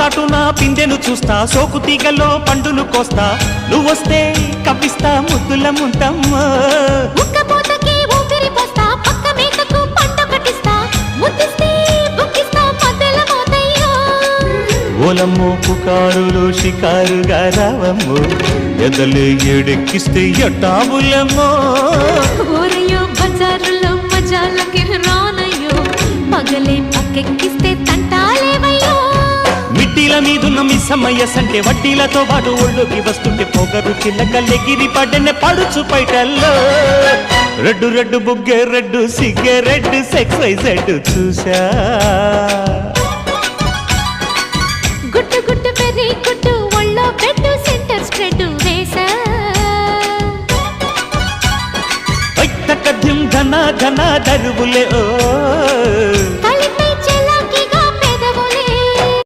చాటున పిందెను చూస్తా, సోకు తీగలో పండును కోస్తా, నువ్వొస్తే కప్పిస్తా ముద్దుల ముంతమ్మో. ఉక్కపోతకి ఊపిరి పోస్తా, పక్క మేకకు పంట కట్టిస్తా, ముద్దిస్తే బుక్కిస్తా మధ్యల మోతయ్యో. ఓలమ్మో పుకారులో షికారుగా రావమ్మో, ఎదలు ఎడెక్కిస్తే ఎట్టాబులమ్మో. ఊరయ్యో బజారులో మజాలకి రానయ్యో, పగలే పక్కెక్కిస్తే తంటాలేవయ్యో. మిట్టిల మీదున్న మిస్సమ్మయ్య సంటే వడ్డీలతో పాటు ఒళ్ళోకి వస్తుంటే పొగరు చిల్లకల్లెగిరి పడ్డనే పడుచు పైటల్లో. రెడ్డు రెడ్డు బుగ్గే రెడ్డు సిగ్గే రెడ్డు సెక్సైజెడ్ చూసా. గుట్టు గుట్టు పెరి గుట్టు ఒళ్ళో బెడ్డు సెంటర్ స్ప్రెడ్ వేసా. కథ్యం ఘన ఘన దరువులే ఓ